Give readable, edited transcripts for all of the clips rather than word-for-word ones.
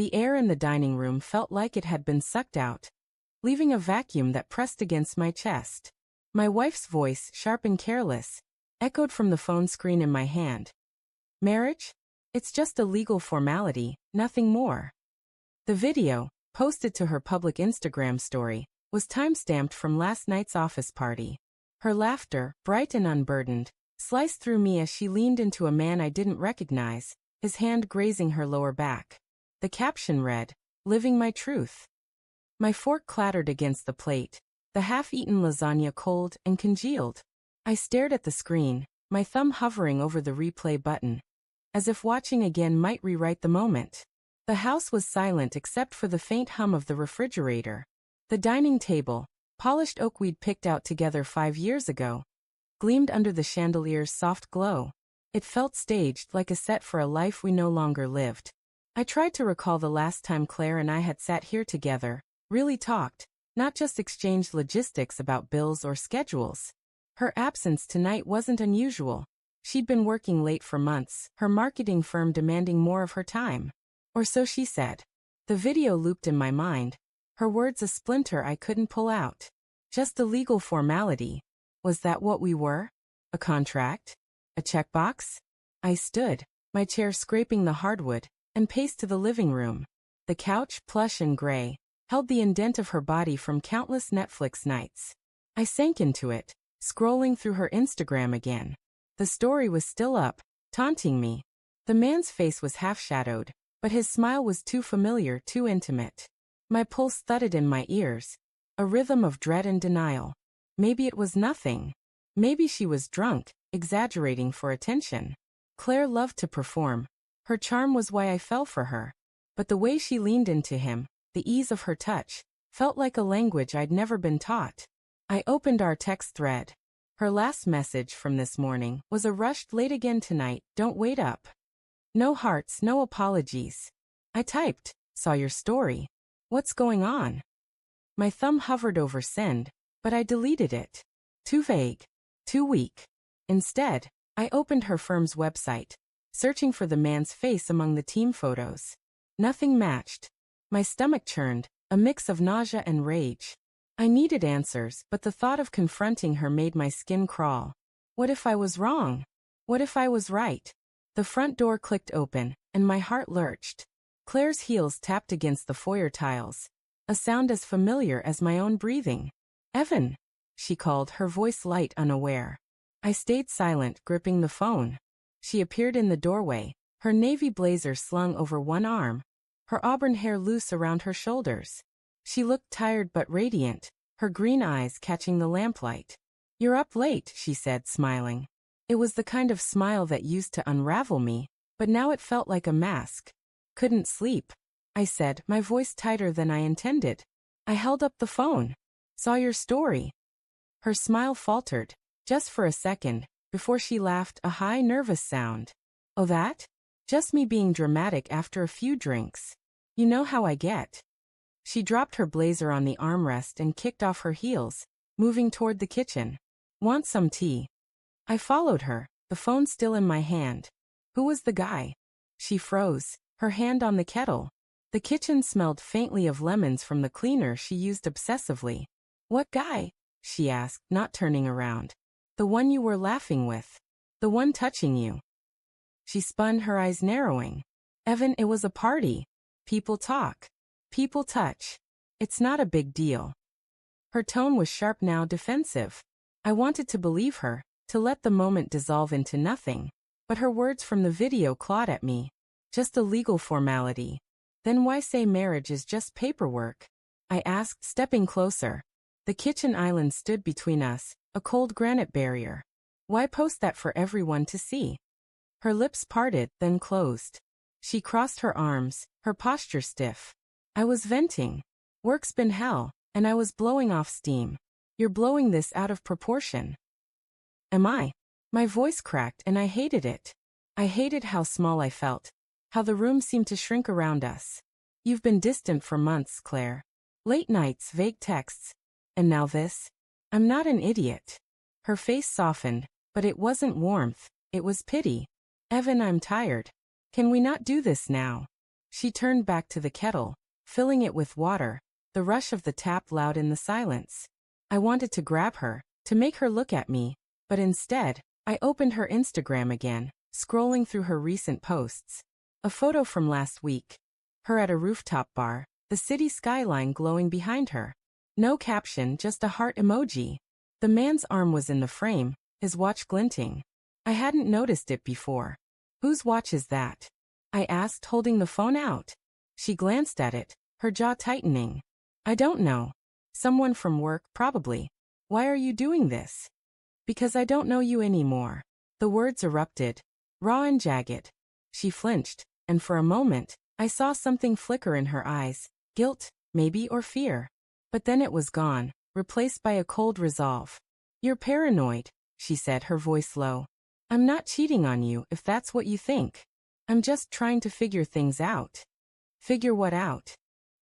The air in the dining room felt like it had been sucked out, leaving a vacuum that pressed against my chest. My wife's voice, sharp and careless, echoed from the phone screen in my hand. Marriage? It's just a legal formality, nothing more. The video, posted to her public Instagram story, was time-stamped from last night's office party. Her laughter, bright and unburdened, sliced through me as she leaned into a man I didn't recognize, his hand grazing her lower back. The caption read, "Living my truth." My fork clattered against the plate, the half-eaten lasagna cold and congealed. I stared at the screen, my thumb hovering over the replay button, as if watching again might rewrite the moment. The house was silent except for the faint hum of the refrigerator. The dining table, polished oak we'd picked out together 5 years ago, gleamed under the chandelier's soft glow. It felt staged, like a set for a life we no longer lived. I tried to recall the last time Claire and I had sat here together, really talked, not just exchanged logistics about bills or schedules. Her absence tonight wasn't unusual. She'd been working late for months, her marketing firm demanding more of her time. Or so she said. The video looped in my mind, her words a splinter I couldn't pull out. Just a legal formality. Was that what we were? A contract? A checkbox? I stood, my chair scraping the hardwood, and paced to the living room. The couch, plush and gray, held the indent of her body from countless Netflix nights. I sank into it, scrolling through her Instagram again. The story was still up, taunting me. The man's face was half-shadowed, but his smile was too familiar, too intimate. My pulse thudded in my ears, a rhythm of dread and denial. Maybe it was nothing. Maybe she was drunk, exaggerating for attention. Claire loved to perform. Her charm was why I fell for her. But the way she leaned into him, the ease of her touch, felt like a language I'd never been taught. I opened our text thread. Her last message from this morning was a rushed "late again tonight, don't wait up." No hearts, no apologies. I typed, "Saw your story. What's going on?" My thumb hovered over send, but I deleted it. Too vague. Too weak. Instead, I opened her firm's website, searching for the man's face among the team photos. Nothing matched. My stomach churned, a mix of nausea and rage. I needed answers, but the thought of confronting her made my skin crawl. What if I was wrong? What if I was right? The front door clicked open, and my heart lurched. Claire's heels tapped against the foyer tiles, a sound as familiar as my own breathing. "Evan," she called, her voice light, unaware. I stayed silent, gripping the phone. She appeared in the doorway, her navy blazer slung over one arm, her auburn hair loose around her shoulders. She looked tired but radiant, her green eyes catching the lamplight. "You're up late," she said, smiling. It was the kind of smile that used to unravel me, but now it felt like a mask. "Couldn't sleep," I said, my voice tighter than I intended. I held up the phone. "Saw your story." Her smile faltered, just for a second, before she laughed, a high, nervous sound. "Oh, that? Just me being dramatic after a few drinks. You know how I get." She dropped her blazer on the armrest and kicked off her heels, moving toward the kitchen. "Want some tea?" I followed her, the phone still in my hand. "Who was the guy?" She froze, her hand on the kettle. The kitchen smelled faintly of lemons from the cleaner she used obsessively. "What guy?" she asked, not turning around. "The one you were laughing with. The one touching you." She spun, her eyes narrowing. "Evan, it was a party. People talk. People touch. It's not a big deal." Her tone was sharp now, defensive. I wanted to believe her, to let the moment dissolve into nothing. But her words from the video clawed at me. "Just a legal formality. Then why say marriage is just paperwork?" I asked, stepping closer. The kitchen island stood between us, a cold granite barrier. "Why post that for everyone to see?" Her lips parted, then closed. She crossed her arms, her posture stiff. "I was venting. Work's been hell, and I was blowing off steam. You're blowing this out of proportion." "Am I?" My voice cracked, and I hated it. I hated how small I felt, how the room seemed to shrink around us. "You've been distant for months, Claire. Late nights, vague texts. And now this? I'm not an idiot." Her face softened, but it wasn't warmth, it was pity. "Evan, I'm tired. Can we not do this now?" She turned back to the kettle, filling it with water, the rush of the tap loud in the silence. I wanted to grab her, to make her look at me, but instead, I opened her Instagram again, scrolling through her recent posts. A photo from last week. Her at a rooftop bar, the city skyline glowing behind her. No caption, just a heart emoji. The man's arm was in the frame, his watch glinting. I hadn't noticed it before. Whose watch is that? I asked, holding the phone out. She glanced at it, her jaw tightening. I don't know. Someone from work, probably. Why are you doing this? Because I don't know you anymore. The words erupted, raw and jagged. She flinched, and for a moment, I saw something flicker in her eyes. Guilt, maybe, or fear. But then it was gone, replaced by a cold resolve. You're paranoid, she said, her voice low. I'm not cheating on you if that's what you think. I'm just trying to figure things out. Figure what out?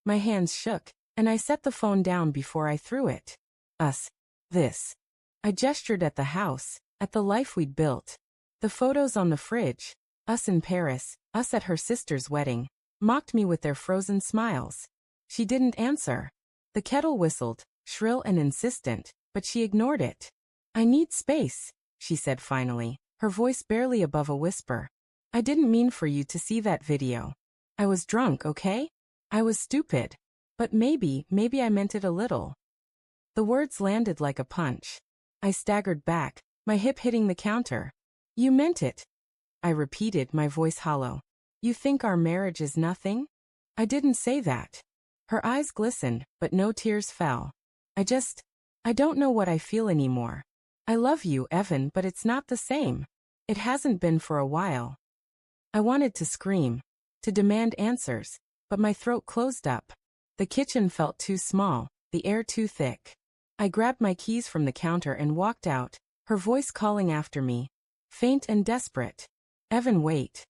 My hands shook, and I set the phone down before I threw it. Us. This. I gestured at the house, at the life we'd built. The photos on the fridge. Us in Paris, us at her sister's wedding, mocked me with their frozen smiles. She didn't answer. The kettle whistled, shrill and insistent, but she ignored it. I need space, she said finally, her voice barely above a whisper. I didn't mean for you to see that video. I was drunk, okay? I was stupid. But maybe I meant it a little. The words landed like a punch. I staggered back, my hip hitting the counter. You meant it. I repeated, my voice hollow. You think our marriage is nothing? I didn't say that. Her eyes glistened, but no tears fell. I don't know what I feel anymore. I love you, Evan, but it's not the same. It hasn't been for a while. I wanted to scream, to demand answers, but my throat closed up. The kitchen felt too small, the air too thick. I grabbed my keys from the counter and walked out, her voice calling after me. Faint and desperate. Evan, wait.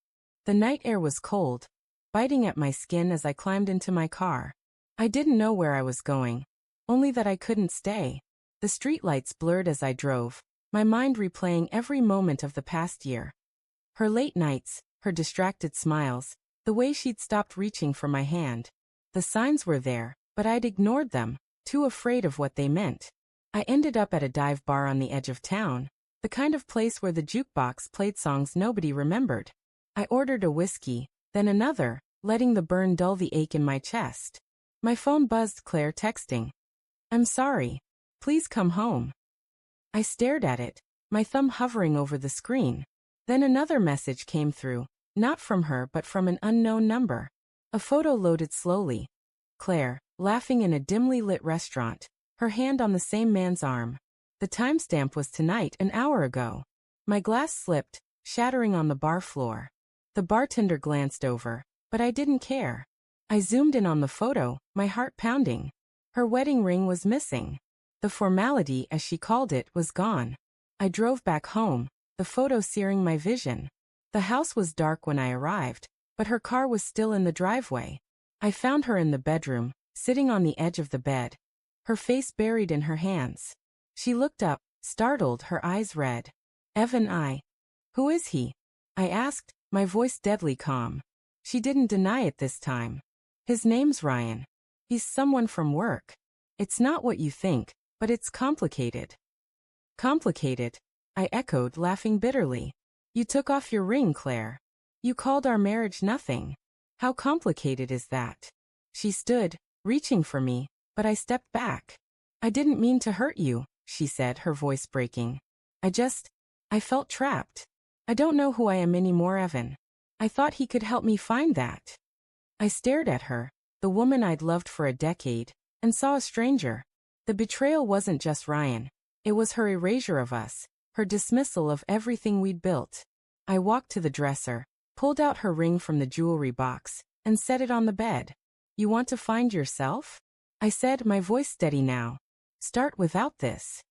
The night air was cold, biting at my skin as I climbed into my car. I didn't know where I was going, only that I couldn't stay. The streetlights blurred as I drove, my mind replaying every moment of the past year. Her late nights, her distracted smiles, the way she'd stopped reaching for my hand. The signs were there, but I'd ignored them, too afraid of what they meant. I ended up at a dive bar on the edge of town, the kind of place where the jukebox played songs nobody remembered. I ordered a whiskey, then another, letting the burn dull the ache in my chest. My phone buzzed, Claire texting. I'm sorry. Please come home. I stared at it, my thumb hovering over the screen. Then another message came through, not from her but from an unknown number. A photo loaded slowly. Claire, laughing in a dimly lit restaurant, her hand on the same man's arm. The timestamp was tonight, an hour ago. My glass slipped, shattering on the bar floor. The bartender glanced over, but I didn't care. I zoomed in on the photo, my heart pounding. Her wedding ring was missing. The formality, as she called it, was gone. I drove back home, the photo searing my vision. The house was dark when I arrived, but her car was still in the driveway. I found her in the bedroom, sitting on the edge of the bed, her face buried in her hands. She looked up, startled, her eyes red. Evan, Who is he? I asked, my voice deadly calm. She didn't deny it this time. His name's Ryan. He's someone from work. It's not what you think, but it's complicated. Complicated? I echoed, laughing bitterly. You took off your ring, Claire. You called our marriage nothing. How complicated is that? She stood, reaching for me, but I stepped back. I didn't mean to hurt you, she said, her voice breaking. I felt trapped. I don't know who I am anymore, Evan. I thought he could help me find that. I stared at her, the woman I'd loved for a decade, and saw a stranger. The betrayal wasn't just Ryan. It was her erasure of us, her dismissal of everything we'd built. I walked to the dresser, pulled out her ring from the jewelry box, and set it on the bed. You want to find yourself? I said, my voice steady now. Start without this.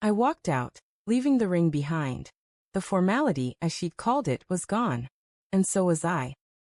I walked out, leaving the ring behind. The formality, as she'd called it, was gone. And so was I.